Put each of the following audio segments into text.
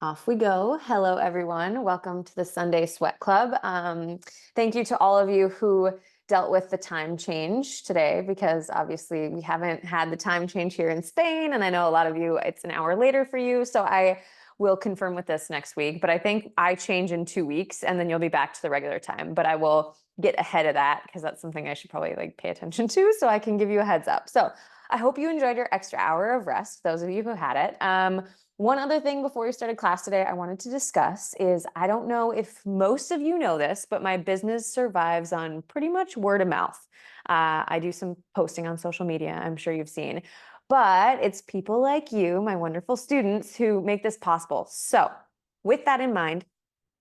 Off we go. Hello, everyone. Welcome to the Sunday Sweat Club. Thank you to all of you who dealt with the time change today, because obviously we haven't had the time change here in Spain. And I know a lot of you, it's an hour later for you. So I will confirm with this next week. But I think I change in 2 weeks and then you'll be back to the regular time. But I will get ahead of that because that's something I should probably pay attention to so I can give you a heads up. So I hope you enjoyed your extra hour of rest, those of you who had it. One other thing before we started class today I wanted to discuss is, I don't know if most of you know this, but my business survives on pretty much word of mouth. I do some posting on social media, I'm sure you've seen, but it's people like you, my wonderful students, who make this possible. So with that in mind,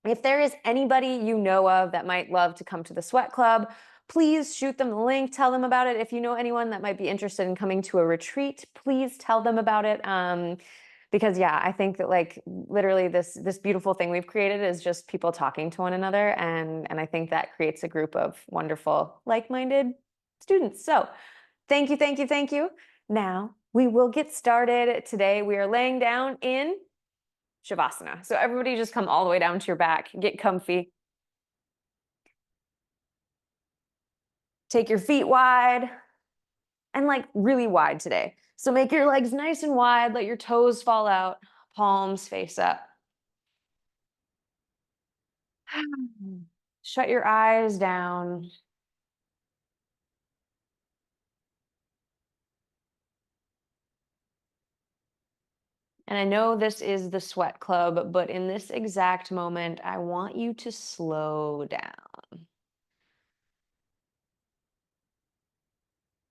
if there is anybody you know of that might love to come to the Sweat Club, please shoot them the link, tell them about it. If you know anyone that might be interested in coming to a retreat, please tell them about it. Because yeah, I think that literally this beautiful thing we've created is just people talking to one another, and I think that creates a group of wonderful, like-minded students. So thank you, thank you, thank you. Now we will get started. Today we are laying down in Shavasana. So everybody just come all the way down to your back, get comfy. Take your feet wide and really wide today. So make your legs nice and wide, let your toes fall out, palms face up. Shut your eyes down. And I know this is the Sweat Club, but in this exact moment, I want you to slow down.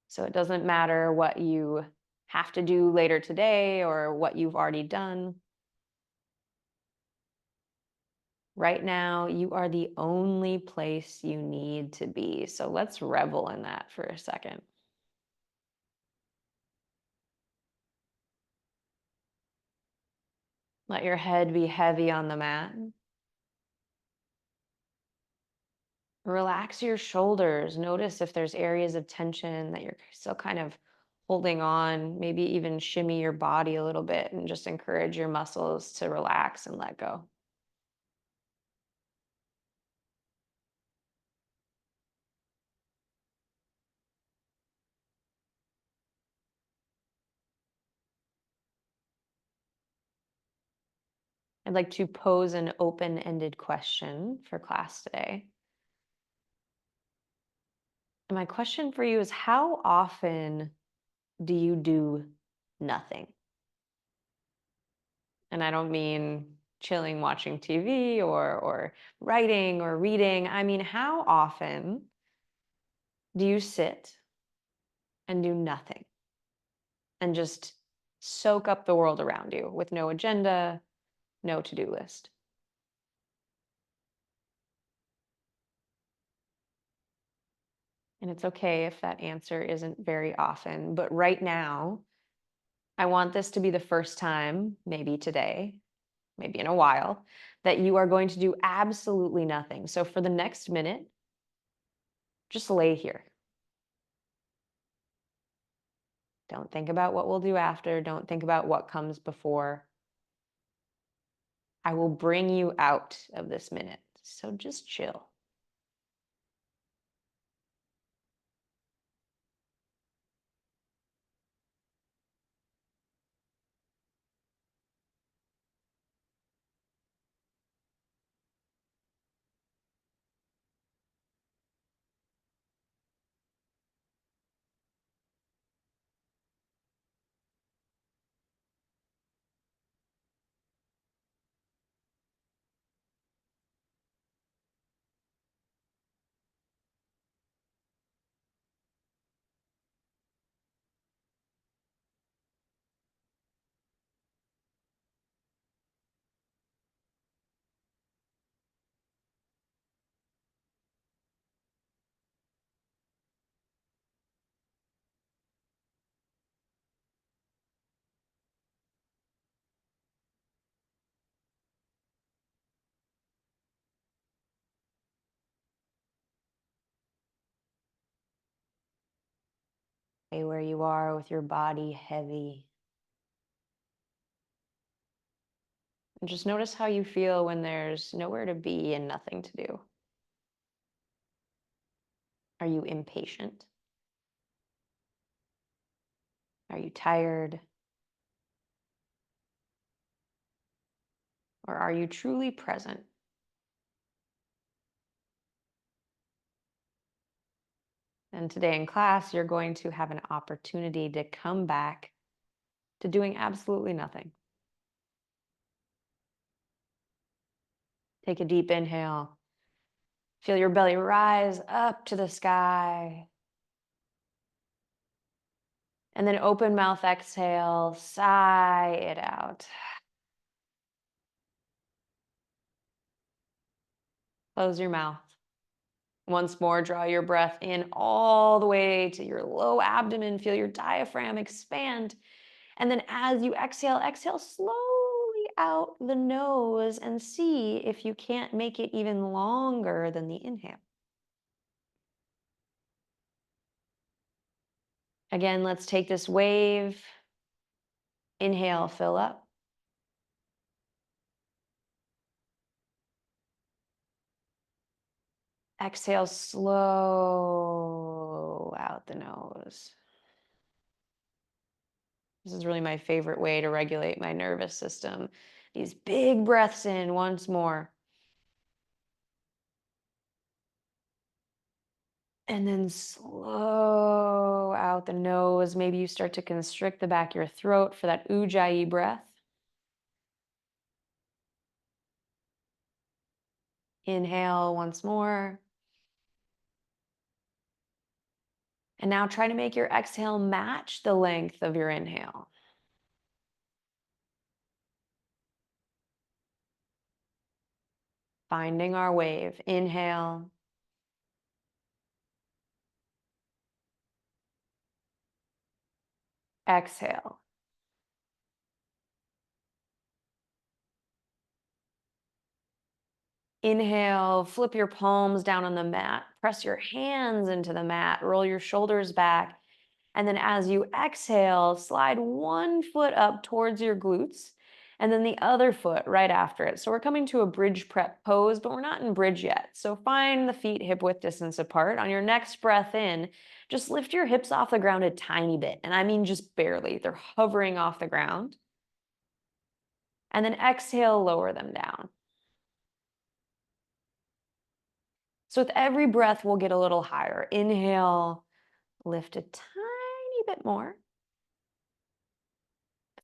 So it doesn't matter what you have to do later today or what you've already done. Right now, you are the only place you need to be. So let's revel in that for a second. Let your head be heavy on the mat. Relax your shoulders. Notice if there's areas of tension that you're still kind of holding on. Maybe even shimmy your body a little bit and just encourage your muscles to relax and let go. I'd like to pose an open-ended question for class today. And my question for you is, how often do you do nothing? And I don't mean chilling, watching TV or writing or reading. I mean, how often do you sit and do nothing and just soak up the world around you with no agenda, no to-do list? And it's okay if that answer isn't very often, but right now, I want this to be the first time, maybe today, maybe in a while, that you are going to do absolutely nothing. So for the next minute, just lay here. Don't think about what we'll do after. Don't think about what comes before. I will bring you out of this minute. So just chill. Stay where you are with your body heavy. And just notice how you feel when there's nowhere to be and nothing to do. Are you impatient? Are you tired? Or are you truly present? And today in class, you're going to have an opportunity to come back to doing absolutely nothing. Take a deep inhale. Feel your belly rise up to the sky. And then open mouth exhale, sigh it out. Close your mouth. Once more, draw your breath in all the way to your low abdomen. Feel your diaphragm expand. And then as you exhale, exhale slowly out the nose and see if you can't make it even longer than the inhale. Again, let's take this wave. Inhale, fill up. Exhale, slow out the nose. This is really my favorite way to regulate my nervous system. These big breaths in once more. And then slow out the nose. Maybe you start to constrict the back of your throat for that ujjayi breath. Inhale once more. And now try to make your exhale match the length of your inhale. Finding our wave. Inhale. Exhale. Inhale, flip your palms down on the mat, press your hands into the mat, roll your shoulders back. And then as you exhale, slide one foot up towards your glutes and then the other foot right after it. So we're coming to a bridge prep pose, but we're not in bridge yet. So find the feet hip width distance apart. On your next breath in, just lift your hips off the ground a tiny bit. And I mean just barely. They're hovering off the ground. And then exhale, lower them down. So with every breath, we'll get a little higher. Inhale, lift a tiny bit more.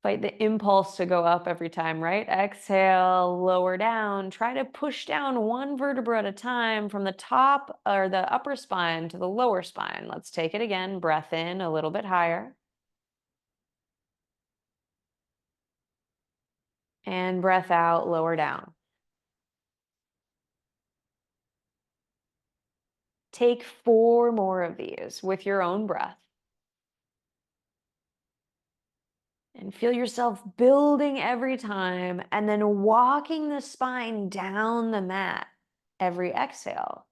Fight the impulse to go up every time, right? Exhale, lower down. Try to push down one vertebra at a time from the top or the upper spine to the lower spine. Let's take it again. Breath in a little bit higher. And breath out, lower down. Take 4 more of these with your own breath. And feel yourself building every time and then walking the spine down the mat every exhale.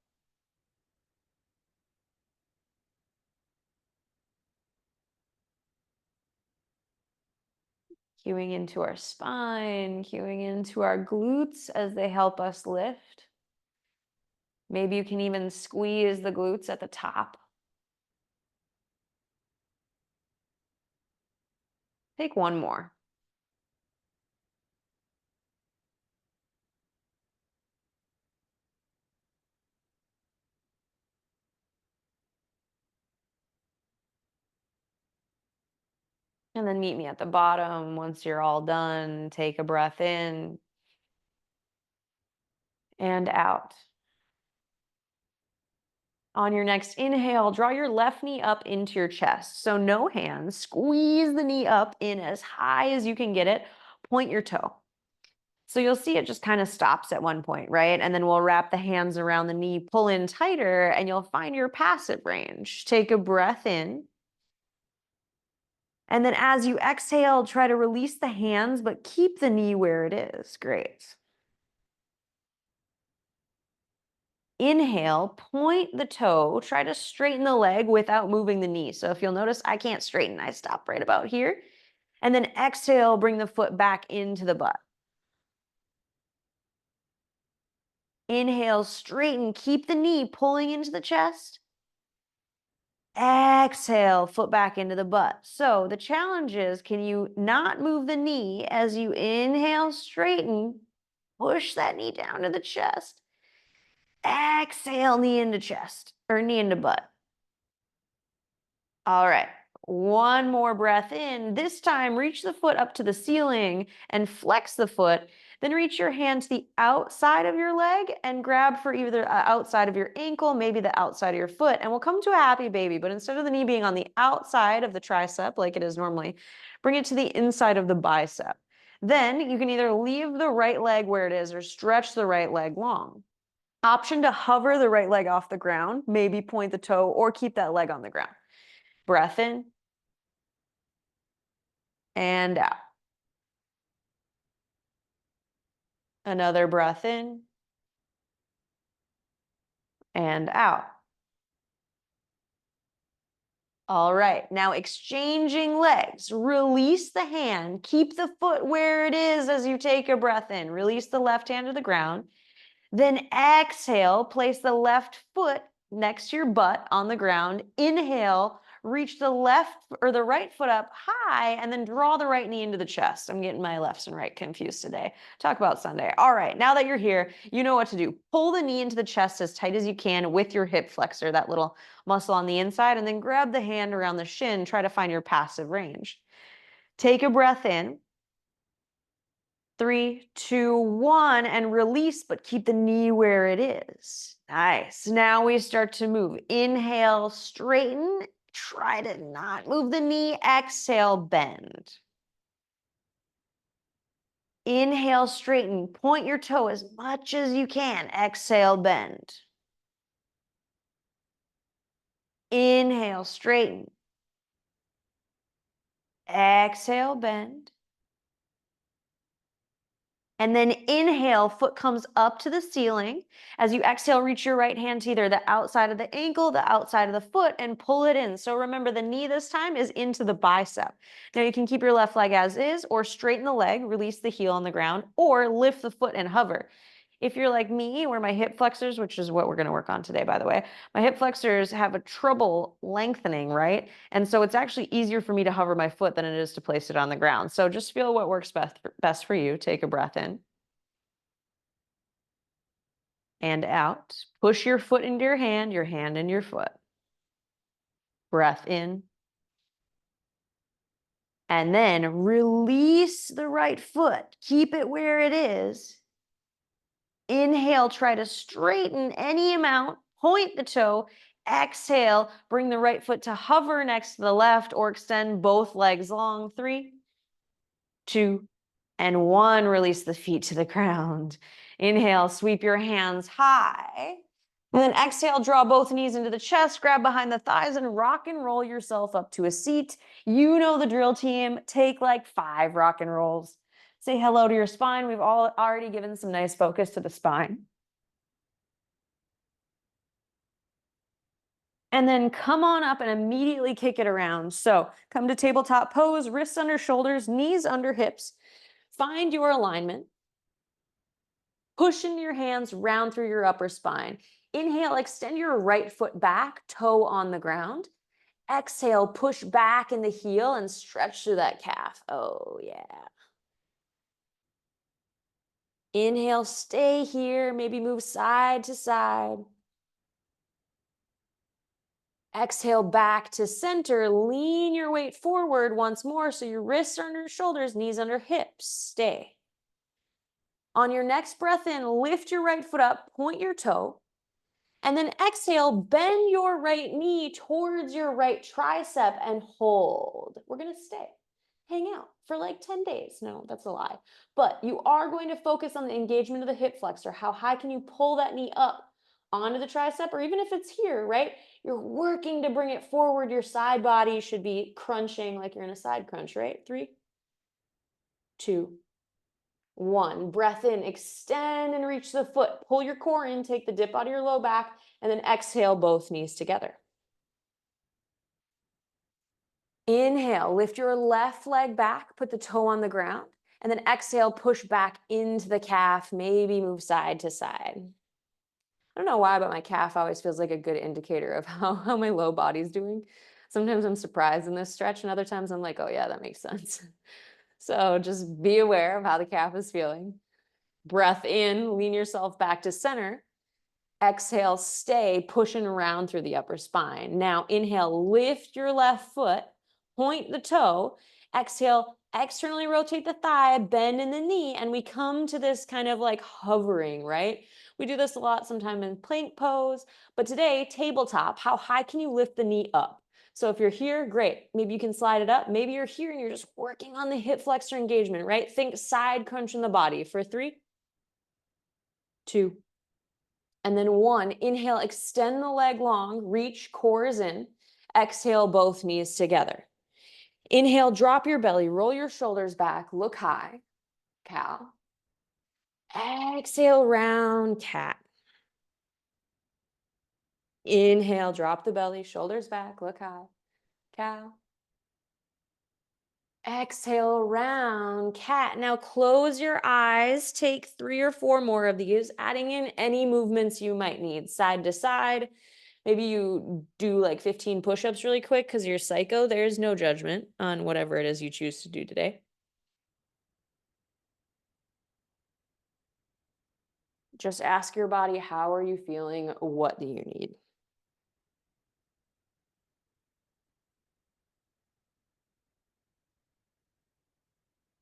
Cueing into our spine, cueing into our glutes as they help us lift. Maybe you can even squeeze the glutes at the top. Take one more. And then meet me at the bottom. Once you're all done, take a breath in and out. On your next inhale, draw your left knee up into your chest. So no hands, squeeze the knee up in as high as you can get it. Point your toe. So you'll see it just kind of stops at one point, right? And then we'll wrap the hands around the knee, pull in tighter, and you'll find your passive range. Take a breath in. And then as you exhale, try to release the hands, but keep the knee where it is. Great. Inhale, point the toe, try to straighten the leg without moving the knee. So if you'll notice, I can't straighten, I stop right about here. And then exhale, bring the foot back into the butt. Inhale, straighten, keep the knee pulling into the chest. Exhale, foot back into the butt. So the challenge is, can you not move the knee as you inhale, straighten, push that knee down to the chest. Exhale, knee into chest or knee into butt. All right, one more breath in. This time, reach the foot up to the ceiling and flex the foot. Then reach your hand to the outside of your leg and grab for either the outside of your ankle, maybe the outside of your foot. And we'll come to a happy baby, but instead of the knee being on the outside of the tricep like it is normally, bring it to the inside of the bicep. Then you can either leave the right leg where it is or stretch the right leg long. Option to hover the right leg off the ground, maybe point the toe or keep that leg on the ground. Breath in and out. Another breath in and out. All right, now exchanging legs. Release the hand. Keep the foot where it is as you take a breath in. Release the left hand to the ground. Then exhale, place the left foot next to your butt on the ground. Inhale, reach the left or the right foot up high and then draw the right knee into the chest. I'm getting my lefts and right confused today. Talk about Sunday. All right, now that you're here, you know what to do. Pull the knee into the chest as tight as you can with your hip flexor, that little muscle on the inside, and then grab the hand around the shin. Try to find your passive range. Take a breath in. 3, 2, 1, and release, but keep the knee where it is. Nice. Now we start to move. Inhale, straighten. Try to not move the knee. Exhale, bend. Inhale, straighten. Point your toe as much as you can. Exhale, bend. Inhale, straighten. Exhale, bend. And then inhale, foot comes up to the ceiling. As you exhale, reach your right hand to either the outside of the ankle, the outside of the foot, and pull it in. So remember, the knee this time is into the bicep. Now you can keep your left leg as is, or straighten the leg, release the heel on the ground, or lift the foot and hover. If you're like me, where my hip flexors, which is what we're going to work on today, by the way, my hip flexors have a trouble lengthening, right? And so it's actually easier for me to hover my foot than it is to place it on the ground. So just feel what works best for you. Take a breath in and out. Push your foot into your hand in your foot. Breath in. And then release the right foot. Keep it where it is. Inhale, try to straighten any amount, point the toe. Exhale, bring the right foot to hover next to the left or extend both legs long. 3, 2, and 1. Release the feet to the ground. Inhale, sweep your hands high. And then exhale, draw both knees into the chest, grab behind the thighs, and rock and roll yourself up to a seat. You know the drill, team. Take like 5 rock and rolls. Say hello to your spine. We've all already given some nice focus to the spine. And then come on up and immediately kick it around. So come to tabletop pose, wrists under shoulders, knees under hips. Find your alignment. Push into your hands, round through your upper spine. Inhale, extend your right foot back, toe on the ground. Exhale, push back in the heel and stretch through that calf. Oh, yeah. Inhale, stay here, maybe move side to side. Exhale, back to center. Lean your weight forward once more so your wrists are under your shoulders, knees under hips. Stay. On your next breath in, lift your right foot up, point your toe. And then exhale, bend your right knee towards your right tricep and hold. We're going to stay. Hang out for like 10 days. No, that's a lie. But you are going to focus on the engagement of the hip flexor. How high can you pull that knee up onto the tricep? Or even if it's here, right? You're working to bring it forward. Your side body should be crunching like you're in a side crunch, right? 3, 2, 1. Breath in, extend and reach the foot. Pull your core in, take the dip out of your low back, and then exhale both knees together. Inhale, lift your left leg back, put the toe on the ground, and then exhale, push back into the calf, maybe move side to side. don't know why, but my calf always feels like a good indicator of how my low body's doing. Sometimes I'm surprised in this stretch, and other times I'm like, oh yeah, that makes sense. So just be aware of how the calf is feeling. Breath in, lean yourself back to center. Exhale, stay pushing around through the upper spine. Now inhale, lift your left foot, point the toe. Exhale, externally rotate the thigh, bend in the knee, and we come to this kind of like hovering, right? We do this a lot sometimes in plank pose, but today, tabletop, how high can you lift the knee up? So if you're here, great. Maybe you can slide it up. Maybe you're here and you're just working on the hip flexor engagement, right? Think side crunch in the body for 3, 2, and then 1. Inhale, extend the leg long, reach, core is in. Exhale, both knees together. Inhale, drop your belly, roll your shoulders back, look high, cow. Exhale, round cat. Inhale, drop the belly, shoulders back, look high, cow. Exhale, round cat. Now close your eyes, take 3 or 4 more of these, adding in any movements you might need, side to side. Maybe you do like 15 push-ups really quick because you're psycho. There's no judgment on whatever it is you choose to do today. Just ask your body, how are you feeling? What do you need?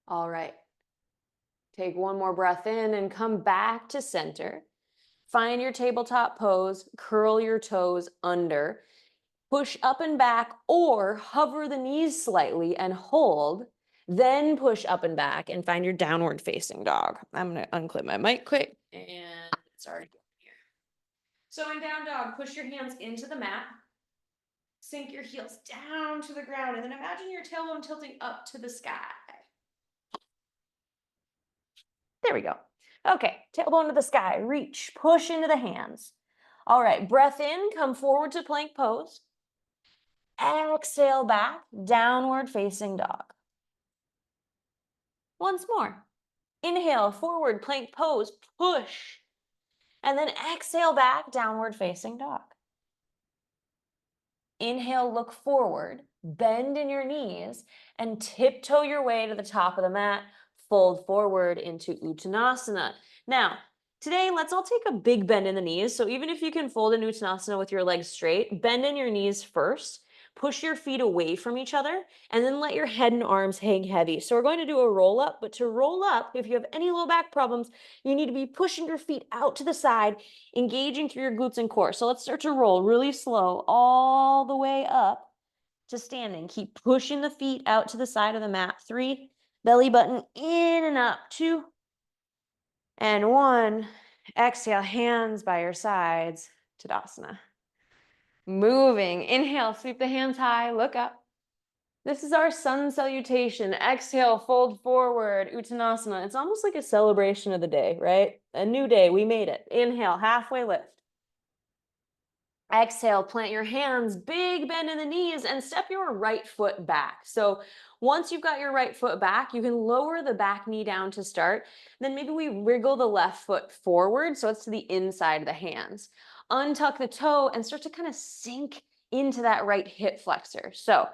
All right. Take one more breath in and come back to center. Find your tabletop pose, curl your toes under, push up and back, or hover the knees slightly and hold, then push up and back and find your downward facing dog. I'm gonna unclip my mic quick and it's already going here. So in down dog, push your hands into the mat, sink your heels down to the ground, and then imagine your tailbone tilting up to the sky. There we go. Okay, tailbone to the sky, reach, push into the hands. All right, breath in, come forward to plank pose. Exhale back, downward facing dog. Once more. Inhale, forward plank pose, push. And then exhale back, downward facing dog. Inhale, look forward, bend in your knees, and tiptoe your way to the top of the mat. Fold forward into Uttanasana. Now, today, let's all take a big bend in the knees. So even if you can fold in Uttanasana with your legs straight, bend in your knees first. Push your feet away from each other, and then let your head and arms hang heavy. So we're going to do a roll up, but to roll up, if you have any low back problems, you need to be pushing your feet out to the side, engaging through your glutes and core. So let's start to roll really slow all the way up to standing. Keep pushing the feet out to the side of the mat. 3, belly button in and up. 2, and 1. Exhale, hands by your sides, Tadasana. Moving, inhale, sweep the hands high, look up. This is our sun salutation. Exhale, fold forward, Uttanasana. It's almost like a celebration of the day, right? A new day, we made it. Inhale, halfway lift. Exhale, plant your hands, big bend in the knees, and step your right foot back. So once you've got your right foot back, you can lower the back knee down to start. Then maybe we wriggle the left foot forward, so it's to the inside of the hands. Untuck the toe and start to kind of sink into that right hip flexor. So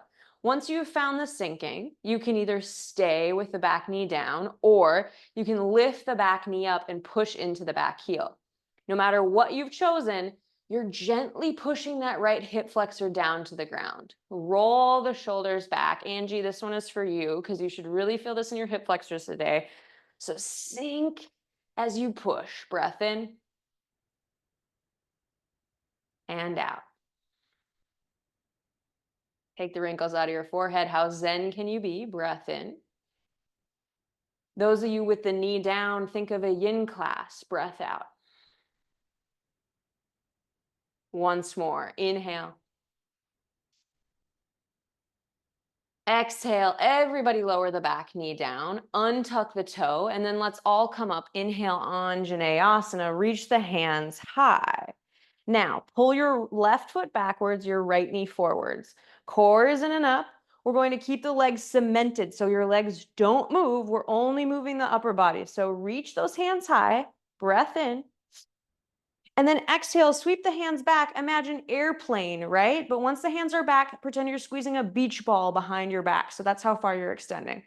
once you've found the sinking, you can either stay with the back knee down, or you can lift the back knee up and push into the back heel. No matter what you've chosen, you're gently pushing that right hip flexor down to the ground. Roll the shoulders back. Angie, this one is for you because you should really feel this in your hip flexors today. So sink as you push. Breath in and out. Take the wrinkles out of your forehead. How zen can you be? Breath in. Those of you with the knee down, think of a yin class. Breath out. Once more. Inhale. Exhale, everybody lower the back knee down, untuck the toe, and then let's all come up. Inhale, Anjaneyasana, reach the hands high. Now, pull your left foot backwards, your right knee forwards. Core is in and up. We're going to keep the legs cemented so your legs don't move. We're only moving the upper body. So reach those hands high, breath in, And then exhale, sweep the hands back. Imagine airplane, right? But once the hands are back, pretend you're squeezing a beach ball behind your back. So that's how far you're extending.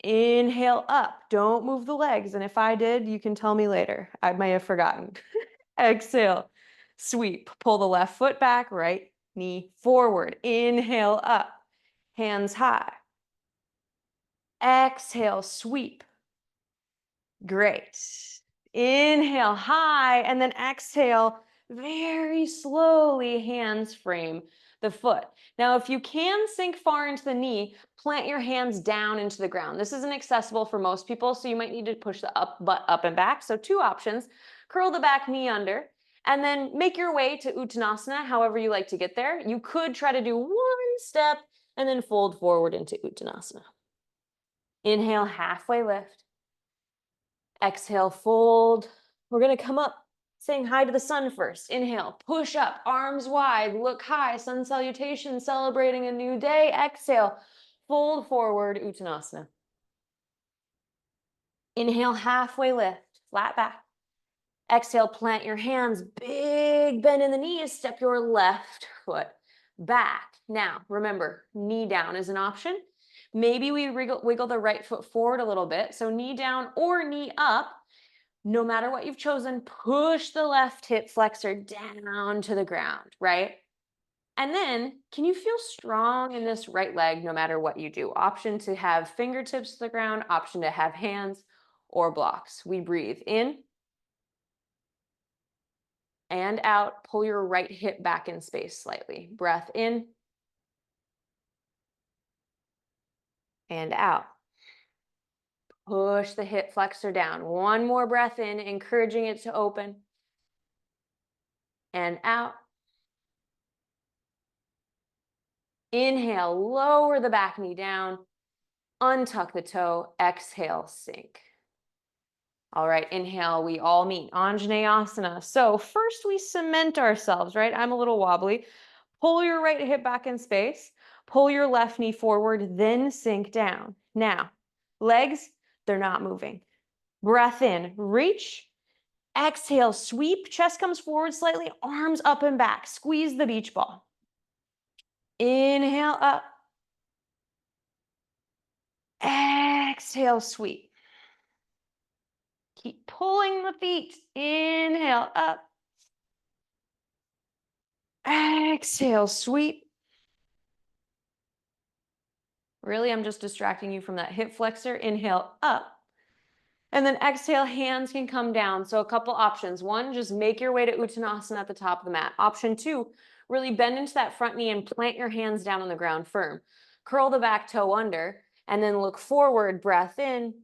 Inhale up. Don't move the legs. And if I did, you can tell me later. I may have forgotten. Exhale, sweep. Pull the left foot back, right knee forward. Inhale up. Hands high. Exhale, sweep. Great. Inhale high, and then exhale very slowly, hands frame the foot. Now, if you can sink far into the knee, plant your hands down into the ground. This isn't accessible for most people, so you might need to push the butt up and back. So two options: curl the back knee under, and then make your way to Uttanasana, however you like to get there. You could try to do one step and then fold forward into Uttanasana. Inhale, halfway lift. Exhale, fold. We're going to come up saying hi to the sun first. Inhale, push up, arms wide, look high, sun salutation, celebrating a new day. Exhale, fold forward, Uttanasana. Inhale, halfway lift, flat back. Exhale, plant your hands, big bend in the knees, step your left foot back. Now, remember, knee down is an option. Maybe we wiggle the right foot forward a little bit. So knee down or knee up. No matter what you've chosen, push the left hip flexor down to the ground, right? And then, can you feel strong in this right leg no matter what you do? Option to have fingertips to the ground, option to have hands or blocks. We breathe in and out. Pull your right hip back in space slightly. Breath in and out. Push the hip flexor down. One more breath in, encouraging it to open. And out. Inhale, lower the back knee down. Untuck the toe. Exhale, sink. All right, inhale, we all meet. Anjaneyasana. So first we cement ourselves, right? I'm a little wobbly. Pull your right hip back in space. Pull your left knee forward, then sink down. Now, legs, they're not moving. Breath in, reach. Exhale, sweep. Chest comes forward slightly, arms up and back. Squeeze the beach ball. Inhale up. Exhale, sweep. Keep pulling the feet. Inhale up. Exhale, sweep. Really, I'm just distracting you from that hip flexor. Inhale up. And then exhale, hands can come down. So a couple options. One, just make your way to Uttanasana at the top of the mat. Option two, really bend into that front knee and plant your hands down on the ground firm. Curl the back toe under and then look forward, breath in.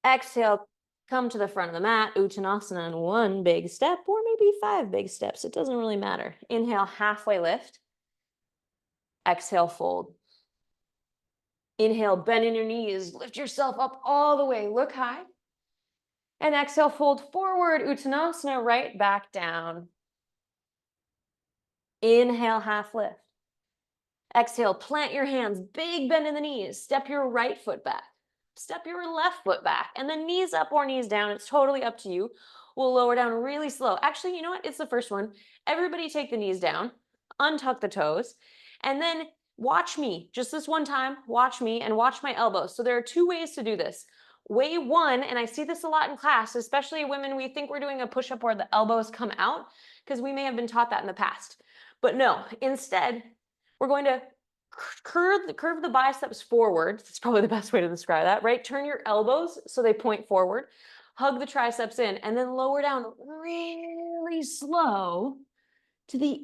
Exhale, come to the front of the mat, Uttanasana in one big step or maybe 5 big steps. It doesn't really matter. Inhale, halfway lift. Exhale, fold. Inhale, bend in your knees, lift yourself up all the way, look high. And exhale, fold forward, Uttanasana, right back down. Inhale, half lift. Exhale, plant your hands, big bend in the knees. Step your right foot back. Step your left foot back. And then knees up or knees down. It's totally up to you. We'll lower down really slow. Actually, you know what? It's the first one. Everybody take the knees down, untuck the toes, and then watch me. Just this one time, watch me and watch my elbows. So there are 2 ways to do this. Way one, and I see this a lot in class, especially women, we think we're doing a push-up where the elbows come out because we may have been taught that in the past. But no, instead, we're going to curve the biceps forward. That's probably the best way to describe that, right? Turn your elbows so they point forward. Hug the triceps in and then lower down really slow to the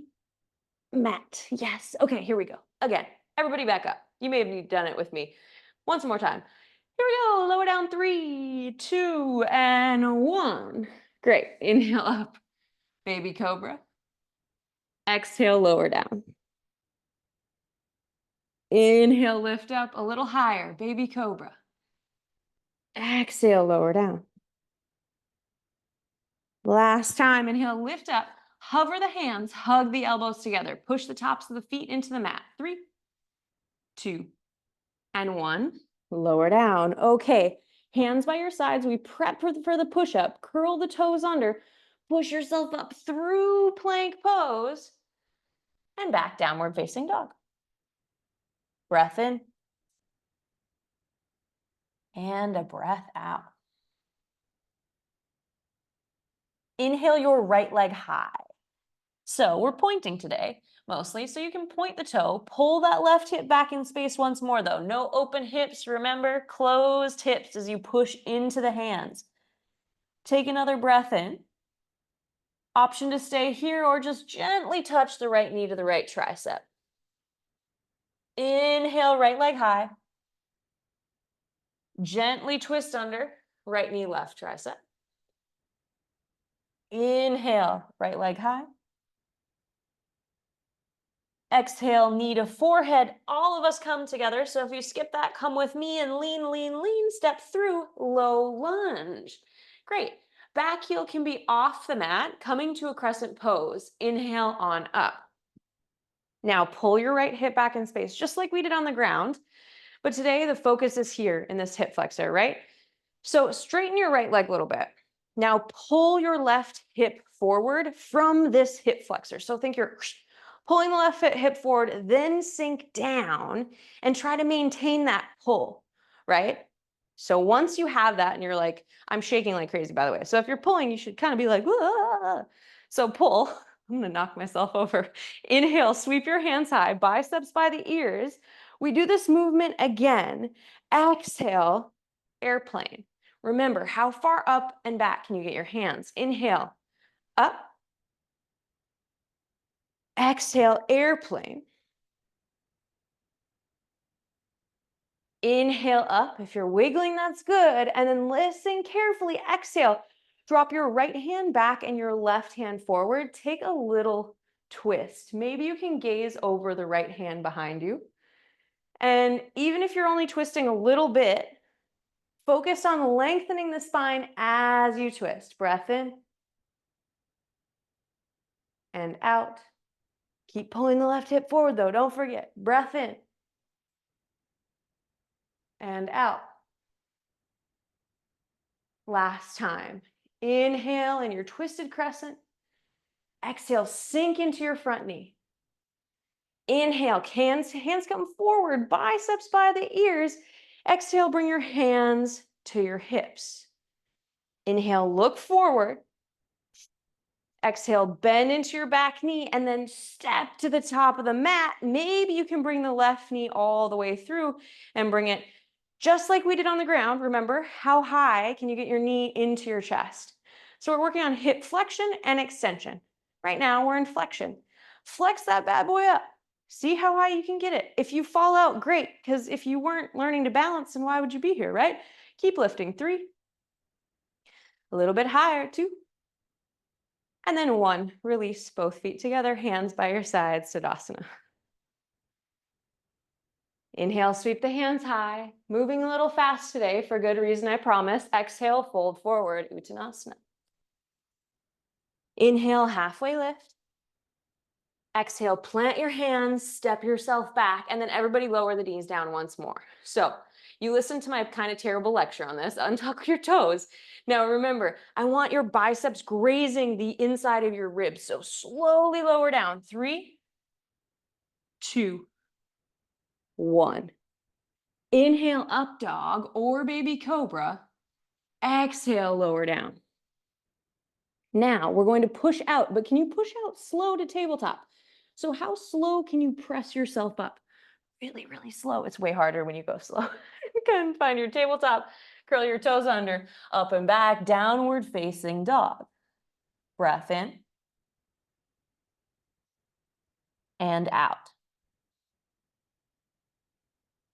mat. Yes. Okay, here we go. Again, everybody back up. You may have done it with me. Once more time. Here we go. Lower down 3, 2, and 1. Great. Inhale up. Baby cobra. Exhale, lower down. Inhale, lift up a little higher. Baby cobra. Exhale, lower down. Last time. Inhale, lift up. Hover the hands. Hug the elbows together. Push the tops of the feet into the mat. 3, 2, and 1. Lower down. Okay. Hands by your sides. We prep for the push-up. Curl the toes under. Push yourself up through plank pose and back downward facing dog. Breath in and a breath out. Inhale your right leg high. So we're pointing today mostly, so you can point the toe, pull that left hip back in space once more though. No open hips, remember, closed hips as you push into the hands. Take another breath in. Option to stay here or just gently touch the right knee to the right tricep. Inhale, right leg high. Gently twist under, right knee, left tricep. Inhale, right leg high. Exhale, knee to forehead. All of us come together. So if you skip that, come with me and lean, lean, lean. Step through, low lunge. Great. Back heel can be off the mat, coming to a crescent pose. Inhale on up. Now pull your right hip back in space, just like we did on the ground. But today the focus is here in this hip flexor, right? So straighten your right leg a little bit. Now pull your left hip forward from this hip flexor. So think you're pulling the left hip forward, then sink down and try to maintain that pull, right? So once you have that and you're like, I'm shaking like crazy, by the way. So if you're pulling, you should kind of be like, whoa. So pull. I'm gonna knock myself over. Inhale, sweep your hands high, biceps by the ears. We do this movement again. Exhale, airplane. Remember, how far up and back can you get your hands? Inhale, up. Exhale, airplane. Inhale up. If you're wiggling, that's good. And then listen carefully. Exhale. Drop your right hand back and your left hand forward. Take a little twist. Maybe you can gaze over the right hand behind you. And even if you're only twisting a little bit, focus on lengthening the spine as you twist. Breath in and out. Keep pulling the left hip forward though. Don't forget. Breath in and out. Last time. Inhale in your twisted crescent. Exhale, sink into your front knee. Inhale, hands come forward, biceps by the ears. Exhale, bring your hands to your hips. Inhale, look forward. Exhale, bend into your back knee and then step to the top of the mat. Maybe you can bring the left knee all the way through and bring it just like we did on the ground. Remember, how high can you get your knee into your chest? So we're working on hip flexion and extension. Right now, we're in flexion. Flex that bad boy up. See how high you can get it. If you fall out, great, because if you weren't learning to balance, then why would you be here, right? Keep lifting. 3. A little bit higher. 2. And then 1. Release both feet together, hands by your sides, Tadasana. Inhale, sweep the hands high. Moving a little fast today for good reason, I promise. Exhale, fold forward, Uttanasana. Inhale, halfway lift. Exhale, plant your hands, step yourself back, and then everybody lower the knees down once more. So you listened to my kind of terrible lecture on this. Untuck your toes. Now remember, I want your biceps grazing the inside of your ribs. So slowly lower down. 3, 2, 1. Inhale, up dog or baby cobra. Exhale, lower down. Now we're going to push out, but can you push out slow to tabletop? So how slow can you press yourself up? Really, really slow. It's way harder when you go slow. You can find your tabletop, curl your toes under, up and back, downward facing dog. Breath in and out.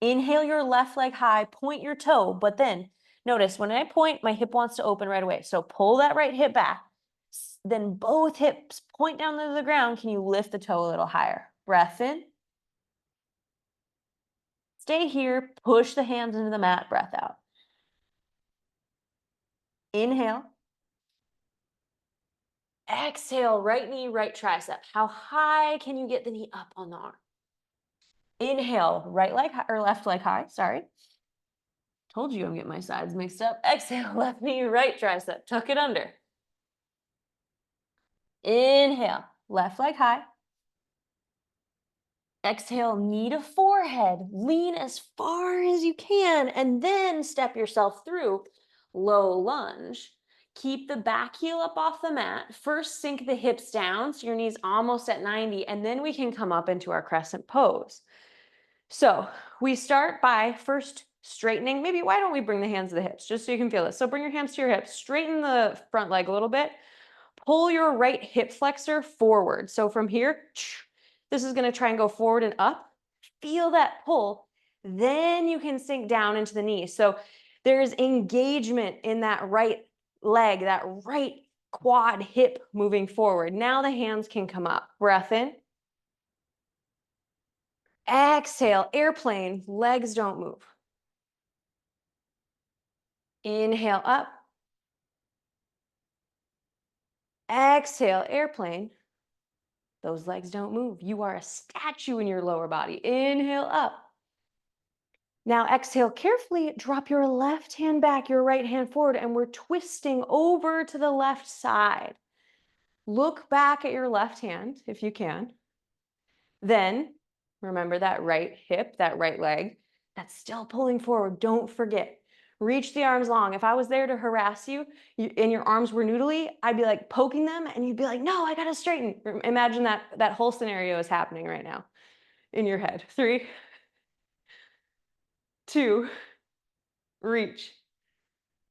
Inhale your left leg high, point your toe, but then notice when I point, my hip wants to open right away. So pull that right hip back. Then both hips point down to the ground. Can you lift the toe a little higher? Breath in. Stay here, push the hands into the mat, breath out. Inhale. Exhale, right knee, right tricep. How high can you get the knee up on the arm? Inhale, right leg high, or left leg high, sorry. Told you I'm getting my sides mixed up. Exhale, left knee, right tricep. Tuck it under. Inhale, left leg high. Exhale, knee to forehead. Lean as far as you can, and then step yourself through low lunge. Keep the back heel up off the mat. First, sink the hips down so your knee's almost at 90, and then we can come up into our crescent pose. So we start by first straightening. Maybe why don't we bring the hands to the hips just so you can feel this. So bring your hands to your hips, straighten the front leg a little bit. Pull your right hip flexor forward. So from here, this is going to try and go forward and up. Feel that pull. Then you can sink down into the knee. So there's engagement in that right leg, that right quad hip moving forward. Now the hands can come up. Breath in. Exhale, airplane, legs don't move. Inhale up. Exhale, airplane. Those legs don't move. You are a statue in your lower body. Inhale up. Now exhale carefully, drop your left hand back, your right hand forward, and we're twisting over to the left side. Look back at your left hand if you can. Then remember that right hip, that right leg, that's still pulling forward. Don't forget. Reach the arms long. If I was there to harass you and your arms were noodly, I'd be like poking them and you'd be like, no, I gotta straighten. Imagine that whole scenario is happening right now in your head. 3, 2, reach,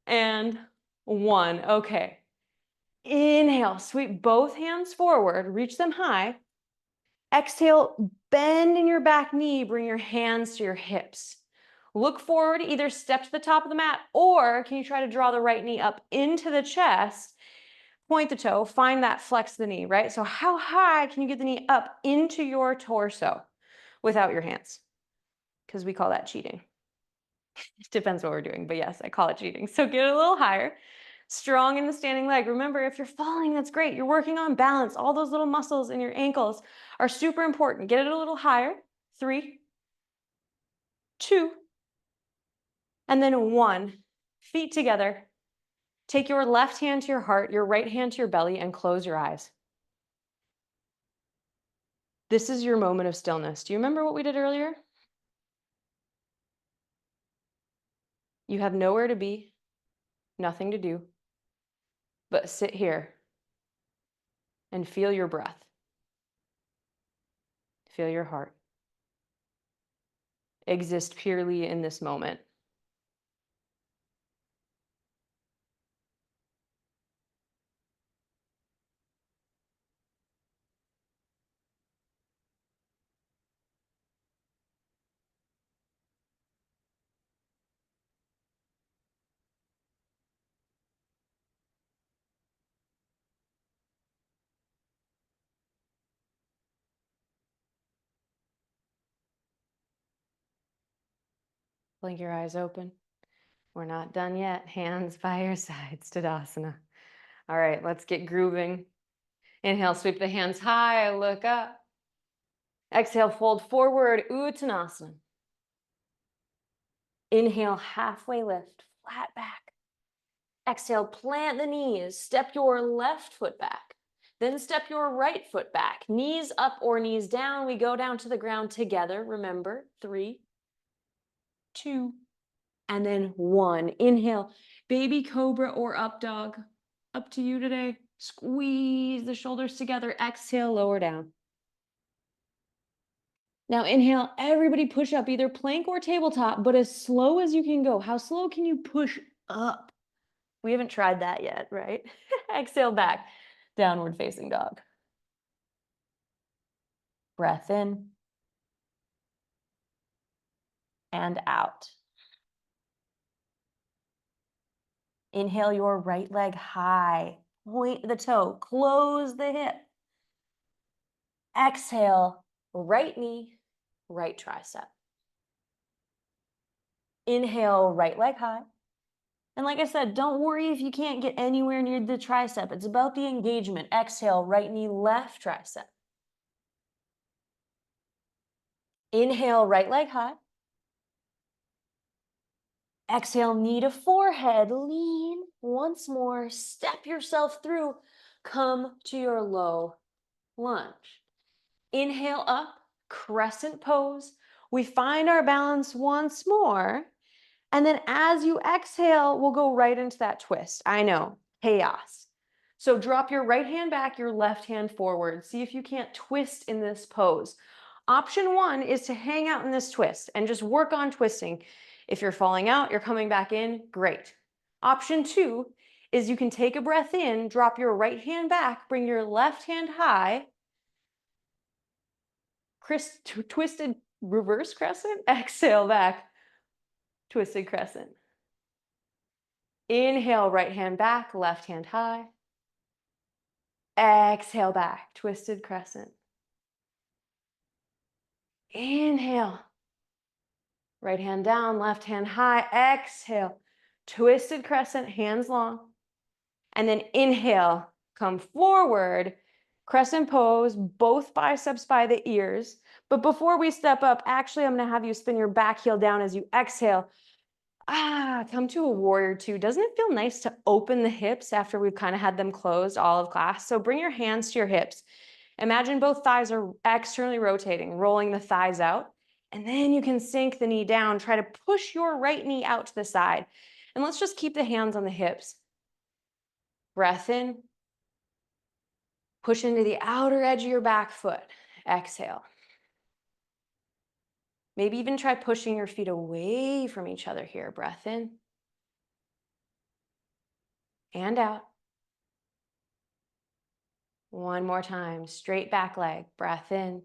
and 1. Okay. Inhale, sweep both hands forward, reach them high. Exhale, bend in your back knee, bring your hands to your hips. Look forward, either step to the top of the mat, or can you try to draw the right knee up into the chest, point the toe, find that flex of the knee, right? So how high can you get the knee up into your torso without your hands? Because we call that cheating. It depends what we're doing, but yes, I call it cheating. So get it a little higher. Strong in the standing leg. Remember, if you're falling, that's great. You're working on balance. All those little muscles in your ankles are super important. Get it a little higher. 3, 2, and then 1. Feet together. Take your left hand to your heart, your right hand to your belly, and close your eyes. This is your moment of stillness. Do you remember what we did earlier? You have nowhere to be, nothing to do, but sit here and feel your breath. Feel your heart. Exist purely in this moment. Blink your eyes open. We're not done yet. Hands by your sides, Tadasana. All right, let's get grooving. Inhale, sweep the hands high, look up. Exhale, fold forward, Uttanasana. Inhale, halfway lift, flat back. Exhale, plant the knees, step your left foot back. Then step your right foot back. Knees up or knees down. We go down to the ground together. Remember, 3, 2, and then 1. Inhale, baby cobra or up dog. Up to you today. Squeeze the shoulders together. Exhale, lower down. Now inhale, everybody push up, either plank or tabletop, but as slow as you can go. How slow can you push up? We haven't tried that yet, right? Exhale back, downward facing dog. Breath in and out. Inhale your right leg high, point the toe, close the hip. Exhale, right knee, right tricep. Inhale, right leg high. And like I said, don't worry if you can't get anywhere near the tricep. It's about the engagement. Exhale, right knee, left tricep. Inhale, right leg high. Exhale, knee to forehead, lean. Once more, step yourself through come to your low lunge. Inhale up, crescent pose. We find our balance once more. And then as you exhale, we'll go right into that twist. I know, chaos. So drop your right hand back, your left hand forward. See if you can't twist in this pose. Option one is to hang out in this twist and just work on twisting. If you're falling out, you're coming back in, great. Option two is you can take a breath in, drop your right hand back, bring your left hand high, twisted reverse crescent, exhale back, twisted crescent. Inhale, right hand back, left hand high. Exhale back, twisted crescent. Inhale, right hand down, left hand high. Exhale, twisted crescent, hands long. And then inhale, come forward, crescent pose, both biceps by the ears. But before we step up, actually, I'm gonna have you spin your back heel down as you exhale. Come to a warrior two. Doesn't it feel nice to open the hips after we've kind of had them closed all of class? So bring your hands to your hips. Imagine both thighs are externally rotating, rolling the thighs out. And then you can sink the knee down. Try to push your right knee out to the side. And let's just keep the hands on the hips. Breath in. Push into the outer edge of your back foot. Exhale. Maybe even try pushing your feet away from each other here. Breath in. And out. One more time, straight back leg, breath in.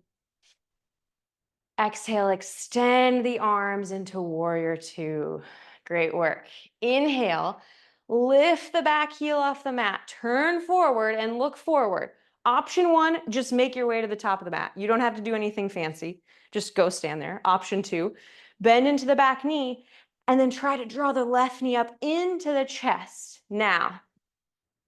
Exhale, extend the arms into warrior two. Great work. Inhale, lift the back heel off the mat, turn forward and look forward. Option one, just make your way to the top of the mat. You don't have to do anything fancy. Just go stand there. Option two, bend into the back knee and then try to draw the left knee up into the chest. Now,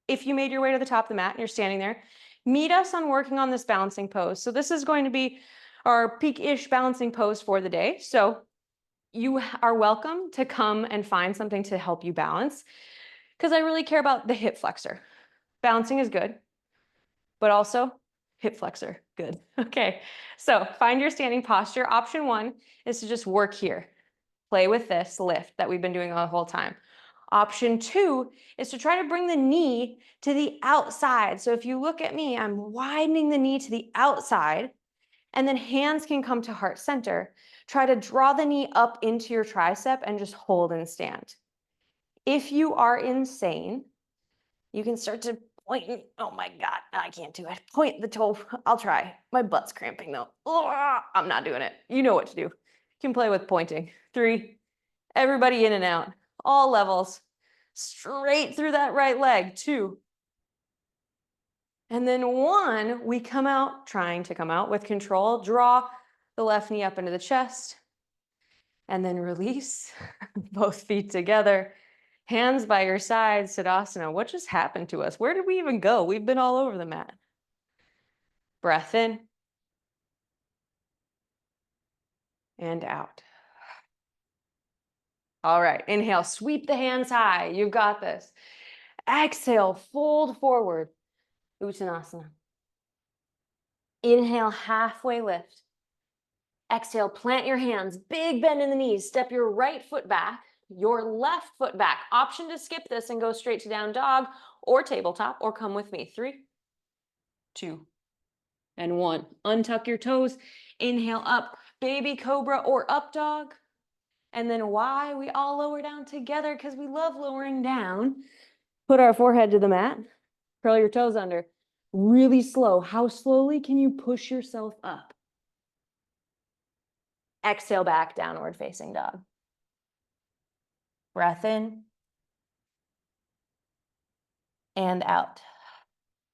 if you made your way to the top of the mat and you're standing there, meet us on working on this balancing pose. So this is going to be our peak-ish balancing pose for the day. So you are welcome to come and find something to help you balance because I really care about the hip flexor. Balancing is good, but also hip flexor, good. Okay, so find your standing posture. Option one is to just work here. Play with this lift that we've been doing the whole time. Option two is to try to bring the knee to the outside. So if you look at me, I'm widening the knee to the outside, and then hands can come to heart center. Try to draw the knee up into your tricep and just hold and stand. If you are insane, you can start to point. Oh my God, I can't do it. Point the toe. I'll try. My butt's cramping though. I'm not doing it. You know what to do. You can play with pointing. 3, everybody in and out, all levels, straight through that right leg. 2. And then 1, we come out, trying to come out with control, draw the left knee up into the chest, and then release, both feet together, hands by your side, Siddhasana. What just happened to us? Where did we even go? We've been all over the mat. Breath in and out. All right, inhale, sweep the hands high. You've got this. Exhale, fold forward, Uttanasana. Inhale, halfway lift. Exhale, plant your hands, big bend in the knees. Step your right foot back, your left foot back. Option to skip this and go straight to down dog or tabletop, or come with me. 3, 2, and 1. Untuck your toes. Inhale up, baby cobra or up dog. And then why? We all lower down together because we love lowering down. Put our forehead to the mat. Curl your toes under. Really slow. How slowly can you push yourself up? Exhale back, downward facing dog. Breath in and out.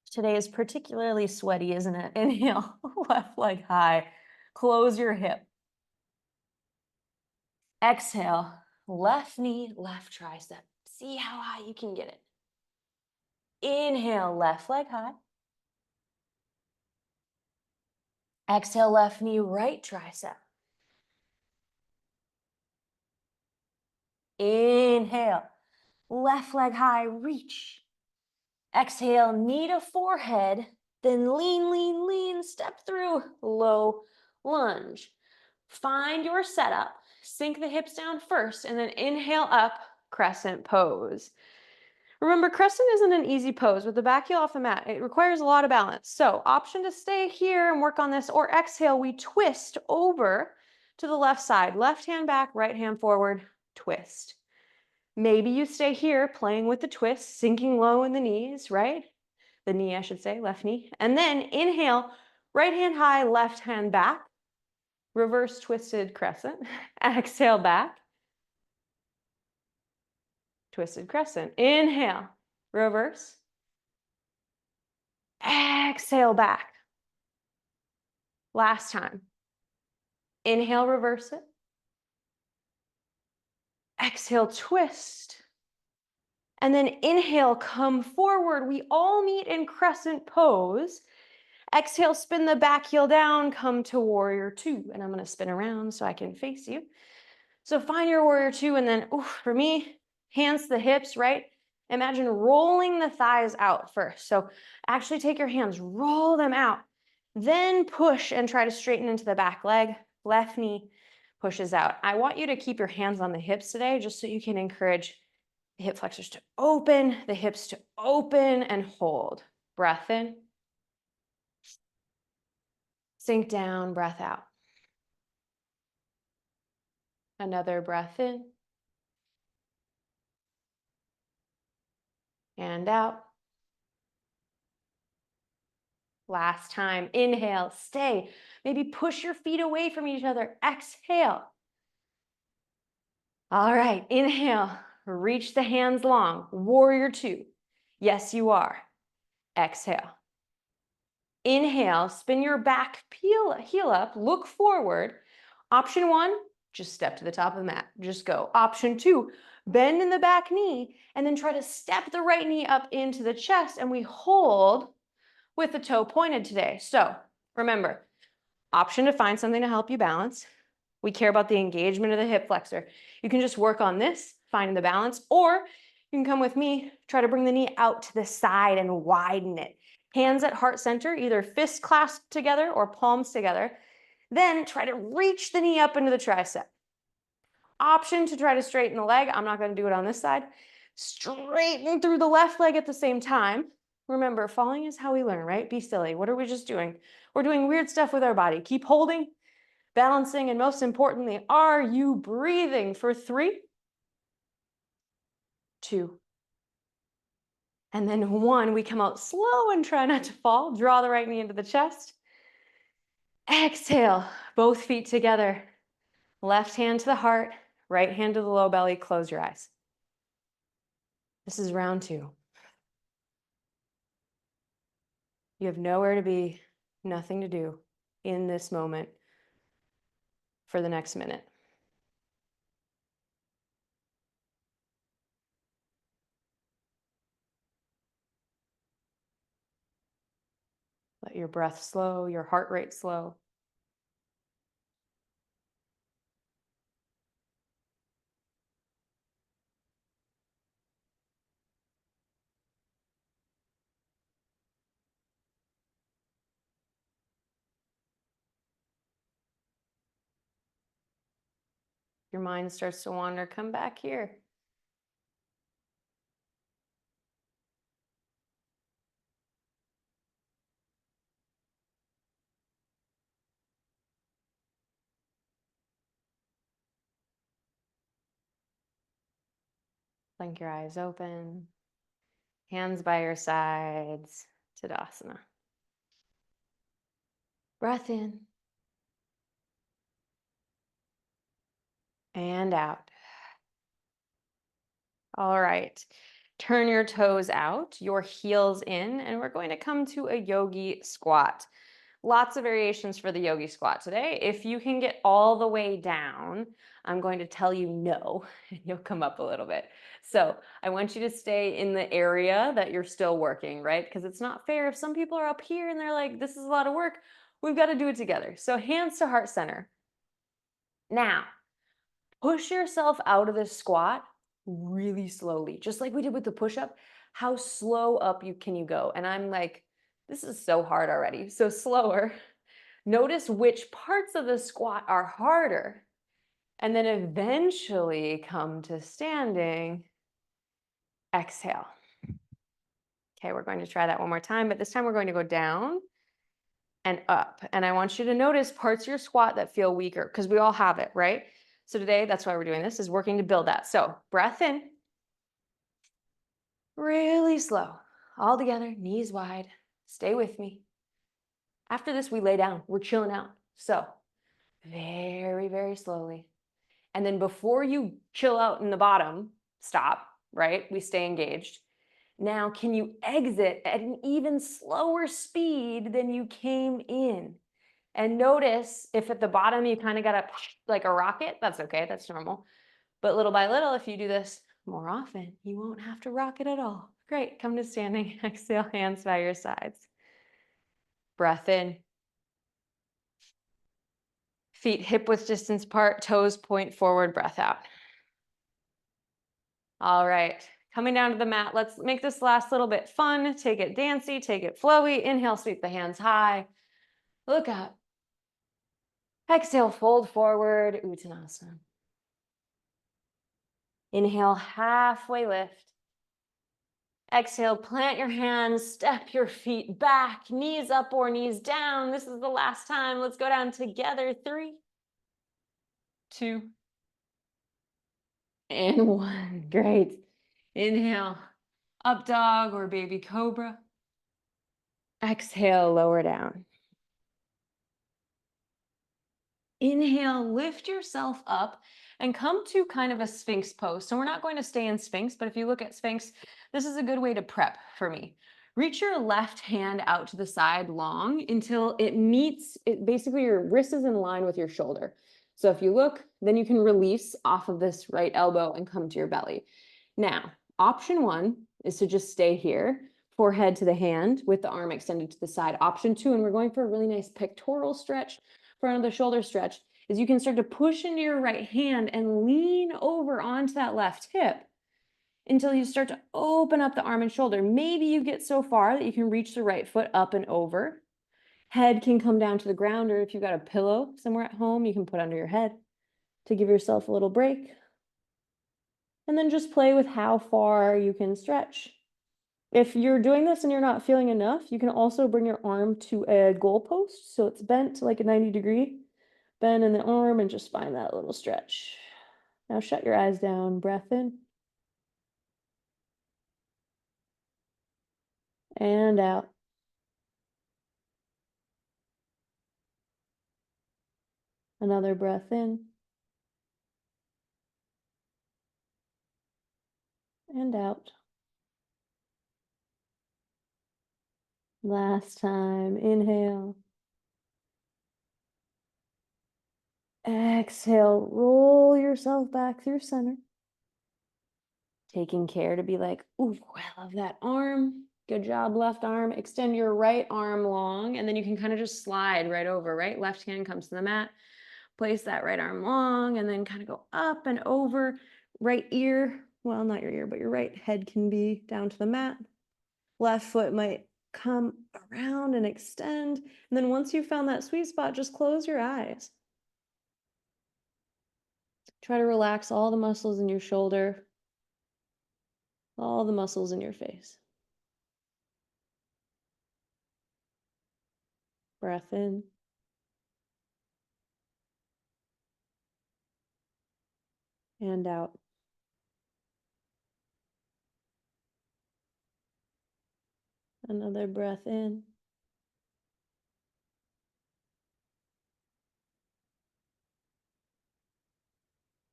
Today is particularly sweaty, isn't it? Inhale, left leg high. Close your hip. Exhale, left knee, left tricep. See how high you can get it. Inhale, left leg high. Exhale, left knee, right tricep. Inhale, left leg high, reach. Exhale, knee to forehead, then lean, lean, lean, step through, low lunge. Find your setup, sink the hips down first, and then inhale up, crescent pose. Remember, crescent isn't an easy pose with the back heel off the mat. It requires a lot of balance. So option to stay here and work on this, or exhale, we twist over to the left side. Left hand back, right hand forward, twist. Maybe you stay here playing with the twist, sinking low in the knees, right? The knee, I should say, left knee. And then inhale, right hand high, left hand back, reverse twisted crescent. Exhale back, twisted crescent. Inhale, reverse. Exhale back. Last time. Inhale, reverse it. Exhale, twist. And then inhale, come forward. We all meet in crescent pose. Exhale, spin the back heel down, come to warrior two. And I'm going to spin around so I can face you. So find your warrior two, and then for me, hands to the hips, right? Imagine rolling the thighs out first. So actually take your hands, roll them out, then push and try to straighten into the back leg. Left knee pushes out. I want you to keep your hands on the hips today, just so you can encourage the hip flexors to open, the hips to open and hold. Breath in. Sink down, breath out. Another breath in. And out. Last time, inhale, stay. Maybe push your feet away from each other. Exhale. All right, inhale, reach the hands long. Warrior two. Yes, you are. Exhale. Inhale, spin your back heel up, look forward. Option one, just step to the top of the mat. Just go. Option two, bend in the back knee and then try to step the right knee up into the chest, and we hold with the toe pointed today. So remember, option to find something to help you balance. We care about the engagement of the hip flexor. You can just work on this, finding the balance, or you can come with me, try to bring the knee out to the side and widen it. Hands at heart center, either fist clasped together or palms together. Then try to reach the knee up into the tricep. Option to try to straighten the leg. I'm not going to do it on this side. Straighten through the left leg at the same time. Remember, falling is how we learn, right? Be silly. What are we just doing? We're doing weird stuff with our body. Keep holding, balancing, and most importantly, are you breathing for 3, 2, and then 1. We come out slow and try not to fall. Draw the right knee into the chest. Exhale, both feet together. Left hand to the heart, right hand to the low belly. Close your eyes. This is round 2. You have nowhere to be, nothing to do in this moment for the next minute. Let your breath slow, your heart rate slow. Your mind starts to wander, come back here. Blink your eyes open. Hands by your sides. Tadasana. Breath in. And out. All right. Turn your toes out, your heels in, and we're going to come to a yogi squat. Lots of variations for the yogi squat today. If you can get all the way down, I'm going to tell you no, and you'll come up a little bit. So I want you to stay in the area that you're still working, right? Because it's not fair if some people are up here and they're like, this is a lot of work. We've got to do it together. So hands to heart center. Now, push yourself out of this squat really slowly, just like we did with the push-up. How slow up can you go? And I'm like, this is so hard already. So slower. Notice which parts of the squat are harder. And then eventually come to standing. Exhale. Okay, we're going to try that one more time, but this time we're going to go down and up. And I want you to notice parts of your squat that feel weaker because we all have it, right? So today, that's why we're doing this, is working to build that. So breath in, really slow, all together, knees wide. Stay with me. After this, we lay down, we're chilling out. So very, very slowly. And then before you chill out in the bottom, stop, right? We stay engaged. Now, can you exit at an even slower speed than you came in? And notice if at the bottom you kind of got up like a rocket, that's okay, that's normal. But little by little, if you do this more often, you won't have to rocket at all. Great, come to standing, exhale, hands by your sides. Breath in. Feet hip width distance apart, toes point forward, breath out. All right, coming down to the mat. Let's make this last little bit fun. Take it dancey, take it flowy. Inhale, sweep the hands high. Look up. Exhale, fold forward, Uttanasana. Inhale, halfway lift. Exhale, plant your hands, step your feet back, knees up or knees down. This is the last time. Let's go down together. 3, 2, and 1. Great. Inhale, up dog or baby cobra. Exhale, lower down. Inhale, lift yourself up and come to kind of a Sphinx pose. So we're not going to stay in Sphinx, but if you look at Sphinx, this is a good way to prep for me. Reach your left hand out to the side long until it meets, basically your wrist is in line with your shoulder. So if you look, then you can release off of this right elbow and come to your belly. Now, option 1 is to just stay here, forehead to the hand with the arm extended to the side. Option 2, and we're going for a really nice pectoral stretch, front of the shoulder stretch, is you can start to push into your right hand and lean over onto that left hip until you start to open up the arm and shoulder. Maybe you get so far that you can reach the right foot up and over. Head can come down to the ground, or if you've got a pillow somewhere at home, you can put under your head to give yourself a little break. And then just play with how far you can stretch. If you're doing this and you're not feeling enough, you can also bring your arm to a goalpost. So it's bent to like a 90-degree bend in the arm and just find that little stretch. Now shut your eyes down, breath in. And out. Another breath in. And out. Last time, inhale. Exhale, roll yourself back through center. Taking care to be like, ooh, I love that arm. Good job, left arm. Extend your right arm long, and then you can kind of just slide right over, right? Left hand comes to the mat. Place that right arm long, and then kind of go up and over. Right ear, well, not your ear, but your right head can be down to the mat. Left foot might come around and extend. And then once you've found that sweet spot, just close your eyes. Try to relax all the muscles in your shoulder, all the muscles in your face. Breath in. And out. Another breath in.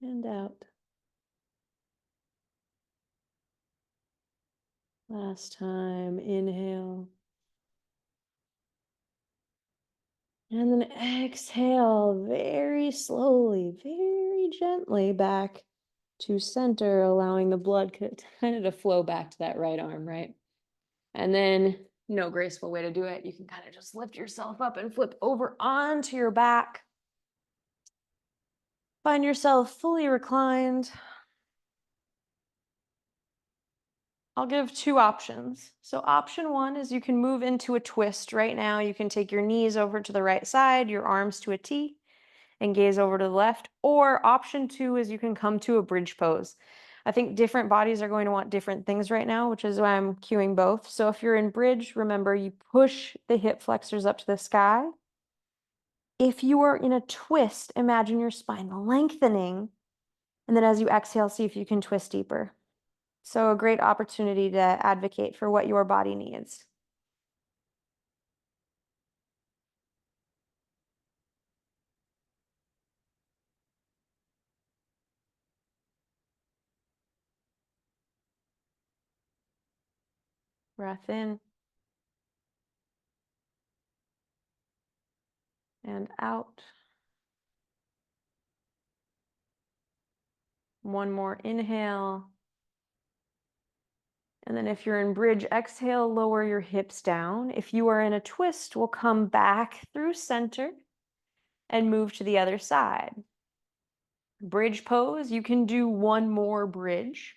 And out. Last time, inhale. And then exhale very slowly, very gently back to center, allowing the blood kind of to flow back to that right arm, right? And then, no graceful way to do it. You can kind of just lift yourself up and flip over onto your back. Find yourself fully reclined. I'll give two options. So option one is you can move into a twist right now. You can take your knees over to the right side, your arms to a T, and gaze over to the left. Or option two is you can come to a bridge pose. I think different bodies are going to want different things right now, which is why I'm cueing both. So if you're in bridge, remember you push the hip flexors up to the sky. If you are in a twist, imagine your spine lengthening. And then as you exhale, see if you can twist deeper. So a great opportunity to advocate for what your body needs. Breath in and out. One more inhale. And then if you're in bridge, exhale, lower your hips down. If you are in a twist, we'll come back through center and move to the other side. Bridge pose, you can do one more bridge.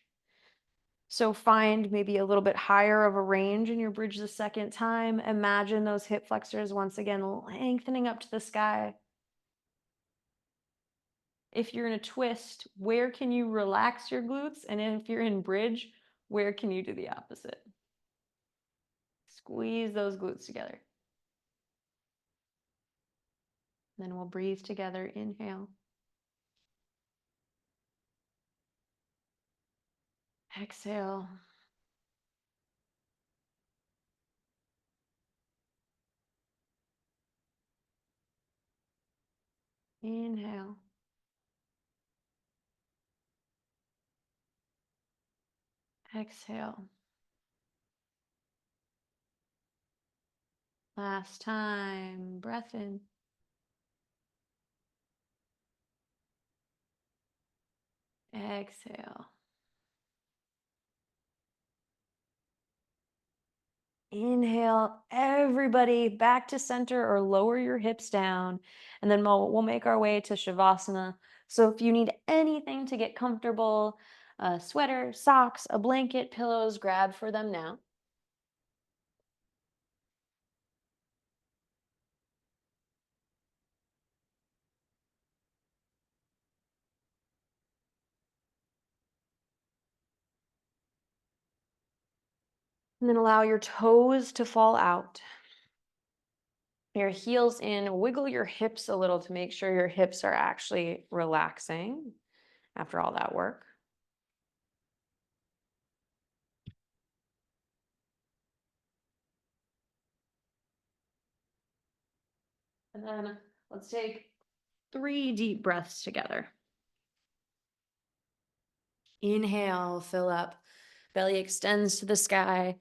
So find maybe a little bit higher of a range in your bridge the second time. Imagine those hip flexors once again lengthening up to the sky. If you're in a twist, where can you relax your glutes? And if you're in bridge, where can you do the opposite? Squeeze those glutes together. Then we'll breathe together. Inhale. Exhale. Inhale. Exhale. Last time. Breath in. Exhale. Inhale, everybody back to center or lower your hips down. And then we'll make our way to Shavasana. So if you need anything to get comfortable, a sweater, socks, a blanket, pillows, grab for them now. And then allow your toes to fall out. Your heels in, wiggle your hips a little to make sure your hips are actually relaxing after all that work. And then let's take 3 deep breaths together. Inhale, fill up. Belly extends to the sky.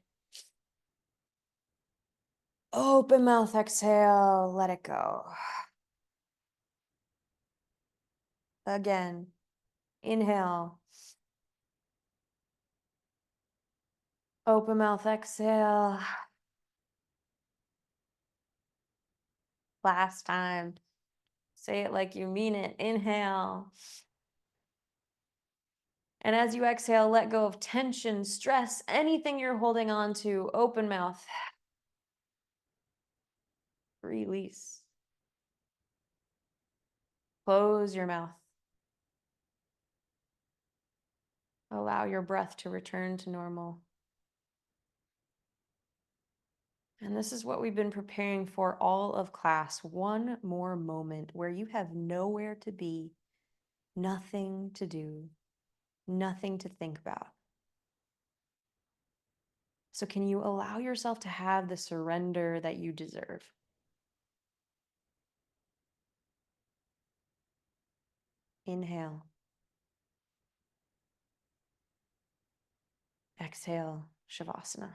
Open mouth, exhale, let it go. Again, inhale. Open mouth, exhale. Last time. Say it like you mean it. Inhale. And as you exhale, let go of tension, stress, anything you're holding on to. Open mouth. Release. Close your mouth. Allow your breath to return to normal. And this is what we've been preparing for all of class. One more moment where you have nowhere to be, nothing to do, nothing to think about. So can you allow yourself to have the surrender that you deserve? Inhale. Exhale, Shavasana.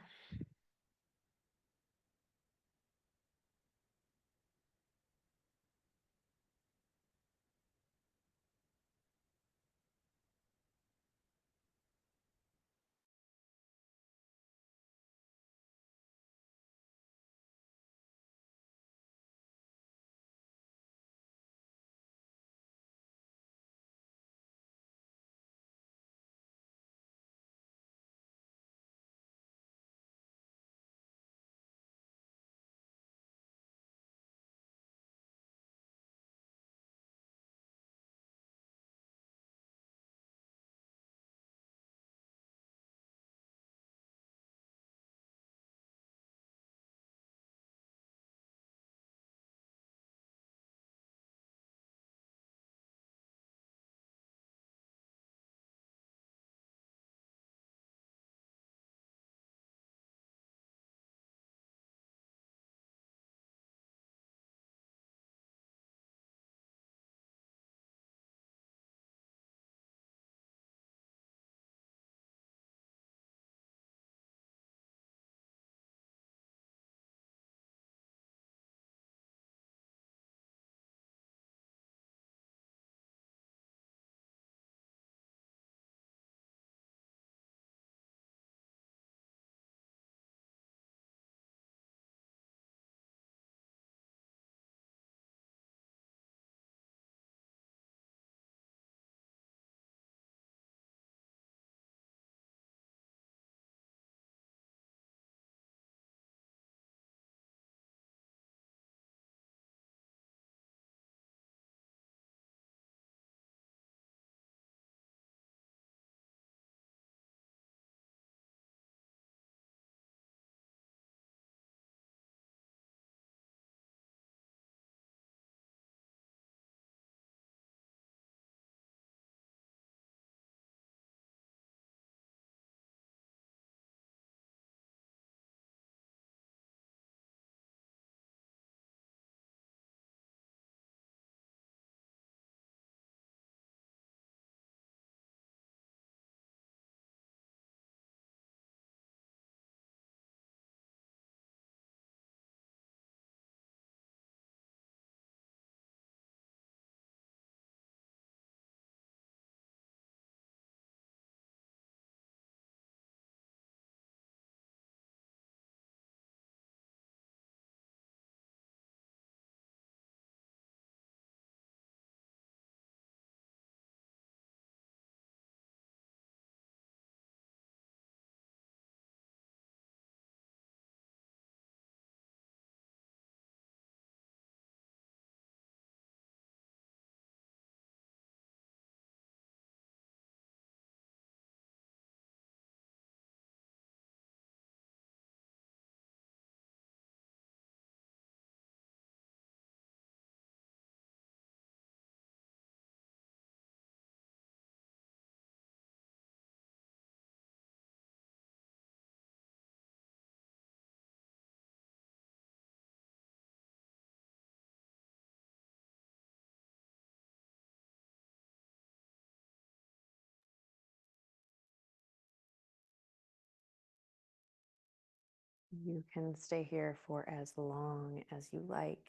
You can stay here for as long as you like,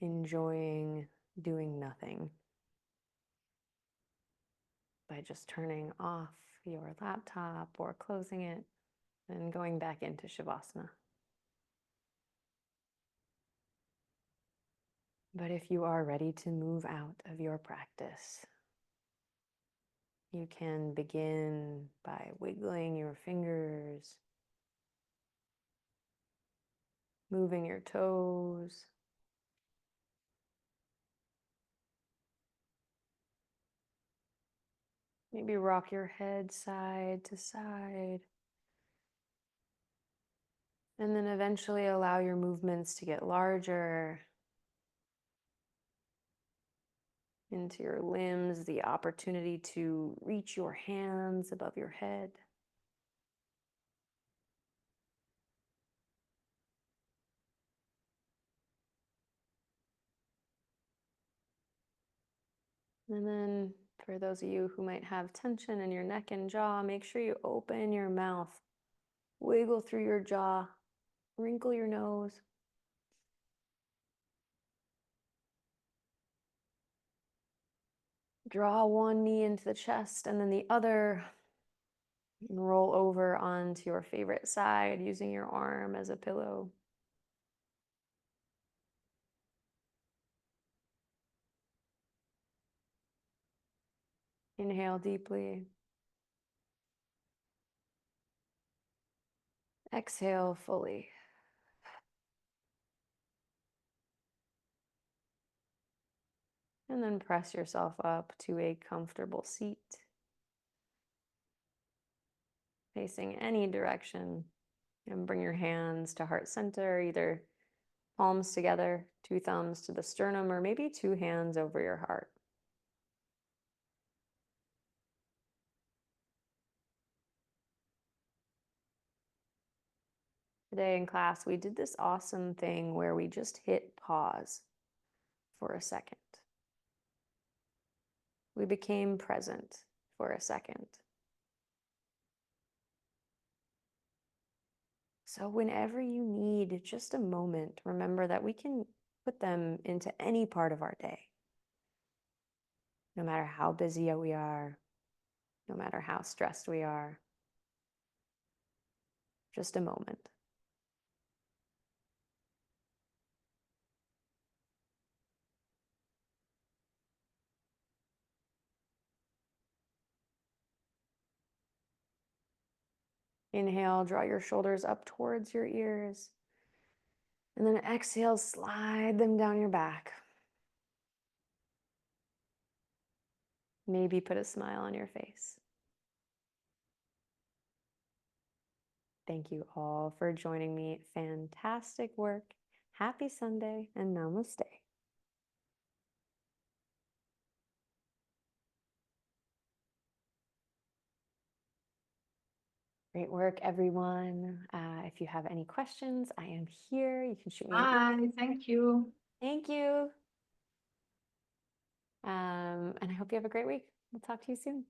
enjoying doing nothing by just turning off your laptop or closing it and going back into Shavasana. But if you are ready to move out of your practice, you can begin by wiggling your fingers, moving your toes, maybe rock your head side to side. And then eventually allow your movements to get larger into your limbs, the opportunity to reach your hands above your head. And then for those of you who might have tension in your neck and jaw, make sure you open your mouth, wiggle through your jaw, wrinkle your nose. Draw one knee into the chest and then the other, and roll over onto your favorite side using your arm as a pillow. Inhale deeply. Exhale fully. And then press yourself up to a comfortable seat, facing any direction, and bring your hands to heart center, either palms together, two thumbs to the sternum, or maybe two hands over your heart. Today in class, we did this awesome thing where we just hit pause for a second. We became present for a second. So whenever you need just a moment, remember that we can put them into any part of our day. No matter how busy we are, no matter how stressed we are, just a moment. Inhale, draw your shoulders up towards your ears. And then exhale, slide them down your back. Maybe put a smile on your face. Thank you all for joining me. Fantastic work. Happy Sunday and namaste. Great work, everyone. If you have any questions, I am here. You can shoot me an email. Bye. Thank you. Thank you. And I hope you have a great week. We'll talk to you soon.